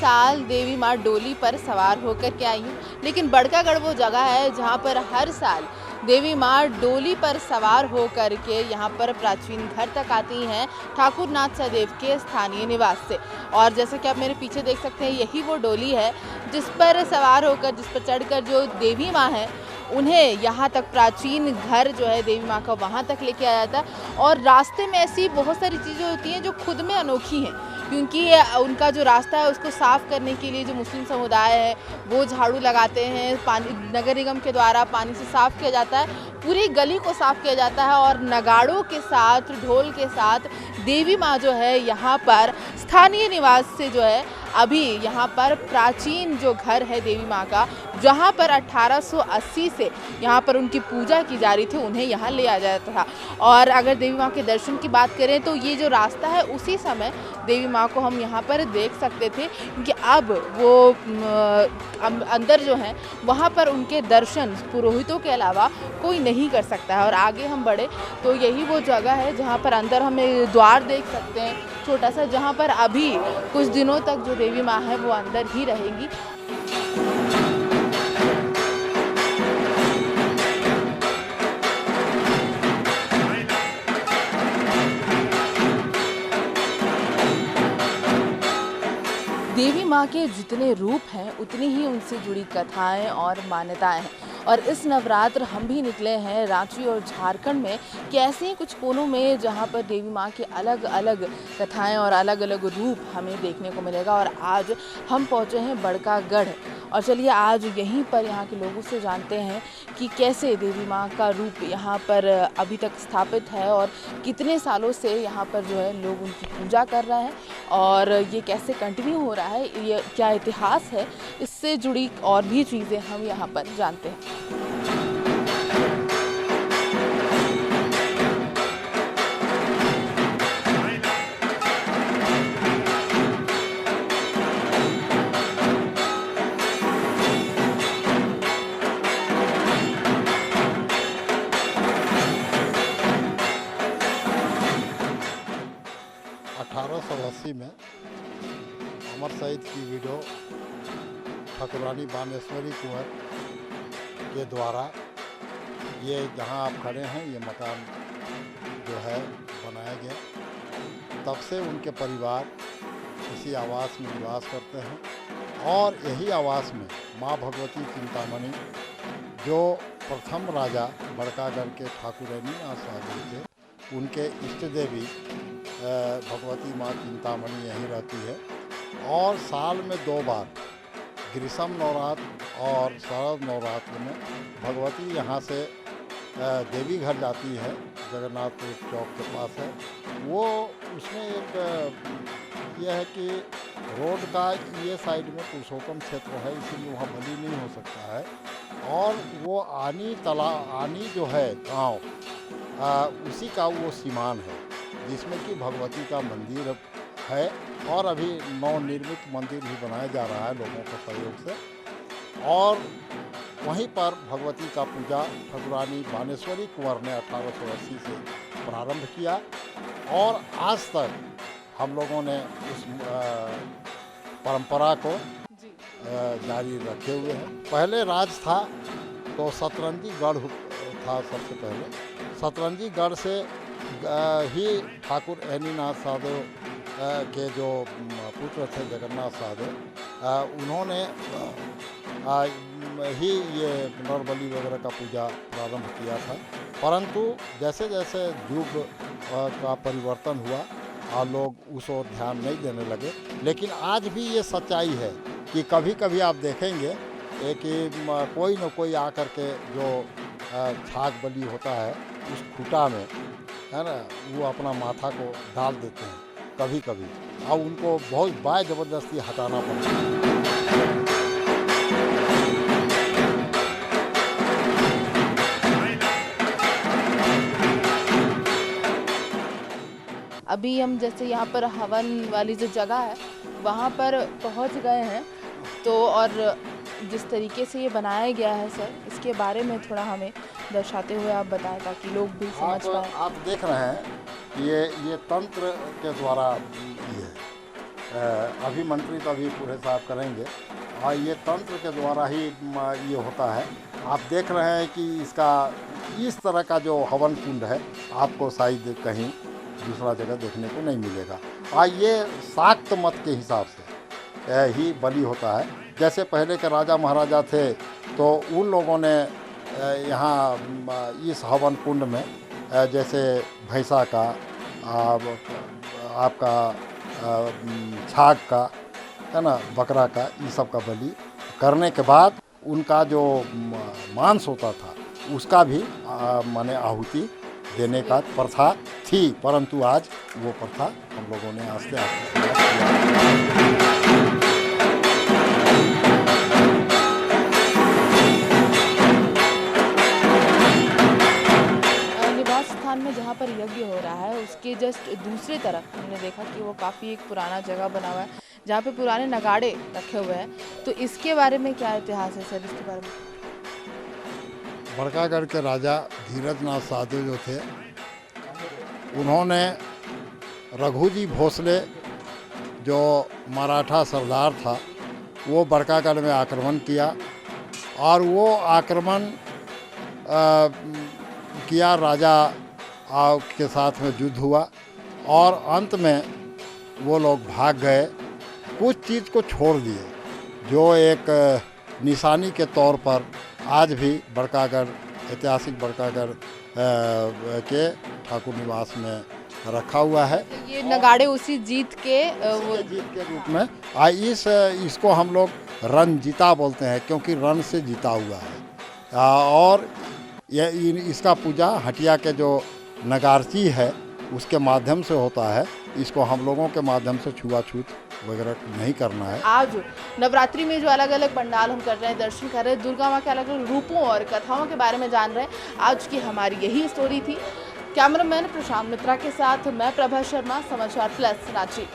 साल देवी माँ डोली पर सवार होकर के आई हैं, लेकिन बड़कागढ़ वो जगह है जहाँ पर हर साल देवी माँ डोली पर सवार होकर के यहाँ पर प्राचीन घर तक आती हैं ठाकुर नाथ सहदेव के स्थानीय निवास से। और जैसा कि आप मेरे पीछे देख सकते हैं, यही वो डोली है जिस पर सवार होकर, जिस पर चढ़कर जो देवी माँ है उन्हें यहाँ तक प्राचीन घर जो है देवी माँ का वहाँ तक लेके आया जाता है। और रास्ते में ऐसी बहुत सारी चीज़ें होती हैं जो खुद में अनोखी हैं, क्योंकि उनका जो रास्ता है उसको साफ़ करने के लिए जो मुस्लिम समुदाय है वो झाड़ू लगाते हैं, पानी नगर निगम के द्वारा पानी से साफ़ किया जाता है, पूरी गली को साफ़ किया जाता है और नगाड़ों के साथ, ढोल के साथ देवी माँ जो है यहाँ पर स्थानीय निवास से जो है अभी यहाँ पर प्राचीन जो घर है देवी माँ का, जहाँ पर 1880 से यहाँ पर उनकी पूजा की जा रही थी, उन्हें यहाँ ले आ जाता था। और अगर देवी माँ के दर्शन की बात करें तो ये जो रास्ता है उसी समय देवी माँ को हम यहाँ पर देख सकते थे, क्योंकि अब वो अंदर जो है वहाँ पर उनके दर्शन पुरोहितों के अलावा कोई नहीं कर सकता है। और आगे हम बढ़े तो यही वो जगह है जहाँ पर अंदर हमें द्वार देख सकते हैं छोटा सा, जहाँ पर अभी कुछ दिनों तक जो देवी माँ है वो अंदर ही रहेंगी। देवी माँ के जितने रूप हैं उतनी ही उनसे जुड़ी कथाएं और मान्यताएं हैं। और इस नवरात्र हम भी निकले हैं रांची और झारखंड में कैसे ही कुछ कोनों में जहाँ पर देवी माँ के अलग अलग कथाएं और अलग अलग रूप हमें देखने को मिलेगा। और आज हम पहुँचे हैं बड़कागढ़, और चलिए आज यहीं पर यहाँ के लोगों से जानते हैं कि कैसे देवी माँ का रूप यहाँ पर अभी तक स्थापित है और कितने सालों से यहाँ पर जो है लोग उनकी पूजा कर रहे हैं और ये कैसे कंटिन्यू हो रहा है, ये क्या इतिहास है, इससे जुड़ी और भी चीज़ें हम यहाँ पर जानते हैं। 1880 में अमर शहीद की विडो ठाकुरानी बानेश्वरी कुंवर के द्वारा ये जहाँ आप खड़े हैं ये मकान जो है बनाया गया। तब से उनके परिवार इसी आवास में निवास करते हैं और यही आवास में माँ भगवती चिंतामणि जो प्रथम राजा बड़कागढ़ के ठाकुरानी सहदेव थे, उनके इष्ट देवी भगवती माँ चिंतामणि यहीं रहती है। और साल में 2 बार ग्रीष्म नवरात्र और शरद नवरात्र में भगवती यहाँ से देवी घर जाती है, जगन्नाथपुर चौक के पास है वो। उसमें एक यह है कि रोड का ये साइड में पुरुषोत्तम क्षेत्र है, इसीलिए वहाँ बलि नहीं हो सकता है। और वो आनी जो है गांव उसी का वो सीमान है जिसमें कि भगवती का मंदिर है और अभी नवनिर्मित मंदिर भी बनाया जा रहा है लोगों के सहयोग से। और वहीं पर भगवती का पूजा ठाकुरानी बानेश्वरी कुंवर ने 1880 से प्रारंभ किया और आज तक हम लोगों ने उस परंपरा को जारी रखे हुए हैं। पहले राज था तो सतरंजी गढ़ था सबसे पहले। सतरंजी गढ़ से ही ठाकुर ऐनीनाथ सहदेव के जो पुत्र थे जगन्नाथ सहदेव, उन्होंने ही ये नरबली वगैरह का पूजा प्रारंभ किया था। परंतु जैसे जैसे युग का परिवर्तन हुआ लोग उस ओर ध्यान नहीं देने लगे। लेकिन आज भी ये सच्चाई है कि कभी कभी आप देखेंगे कि कोई न कोई आकर के जो छाग बलि होता है उस खूटा में, है ना, वो अपना माथा को डाल देते हैं कभी कभी, और उनको बहुत बाय ज़बरदस्ती हटाना पड़ता है। अभी हम जैसे यहाँ पर हवन वाली जो जगह है वहाँ पर पहुँच गए हैं, तो और जिस तरीके से ये बनाया गया है सर, इसके बारे में थोड़ा हमें दर्शाते हुए आप बताएं ताकि लोग भी समझ पाएं। आप देख रहे हैं ये तंत्र के द्वारा ये है। अभिमंत्रित अभी पूरे साहब करेंगे और ये तंत्र के द्वारा ही ये होता है। आप देख रहे हैं कि इसका इस तरह का जो हवन कुंड है आपको शायद कहीं दूसरा जगह देखने को नहीं मिलेगा। और ये शाक्त मत के हिसाब से ही बलि होता है। जैसे पहले के राजा महाराजा थे तो उन लोगों ने यहाँ इस हवन कुंड में जैसे भैंसा का आपका छाग का है ना, बकरा का, ये सब का बलि करने के बाद उनका जो मांस होता था उसका भी माने आहुति देने का प्रथा थी, परंतु आज वो प्रथा हम लोगों ने आस्ते आस्ते स्थान में जहाँ पर यज्ञ हो रहा है उसके जस्ट दूसरी तरफ हमने देखा कि वो काफ़ी एक पुराना जगह बना हुआ है जहाँ पे पुराने नगाड़े रखे हुए हैं। तो इसके बारे में क्या इतिहास है सर, इसके बारे में? बड़कागढ़ के राजा धीरजनाथ साधु जो थे उन्होंने रघुजी भोसले जो मराठा सरदार था वो बड़कागढ़ में आक्रमण किया और वो आक्रमण किया, राजा के साथ में युद्ध हुआ और अंत में वो लोग भाग गए, कुछ चीज़ को छोड़ दिए जो एक निशानी के तौर पर आज भी बड़कागढ़, ऐतिहासिक बड़कागढ़ के ठाकुर निवास में रखा हुआ है। ये नगाड़े उसी जीत के रूप में इसको हम लोग रणजीता बोलते हैं क्योंकि रण से जीता हुआ है। और इसका पूजा हटिया के जो नगारची है उसके माध्यम से होता है। इसको हम लोगों के माध्यम से छुआछूत वगैरह नहीं करना है। आज नवरात्रि में जो अलग अलग पंडाल हम कर रहे हैं, दर्शन कर रहे हैं, दुर्गा माँ के अलग अलग रूपों और कथाओं के बारे में जान रहे हैं, आज की हमारी यही स्टोरी थी। कैमरामैन प्रशांत मित्रा के साथ मैं प्रभा शर्मा, समाचार प्लस रांची।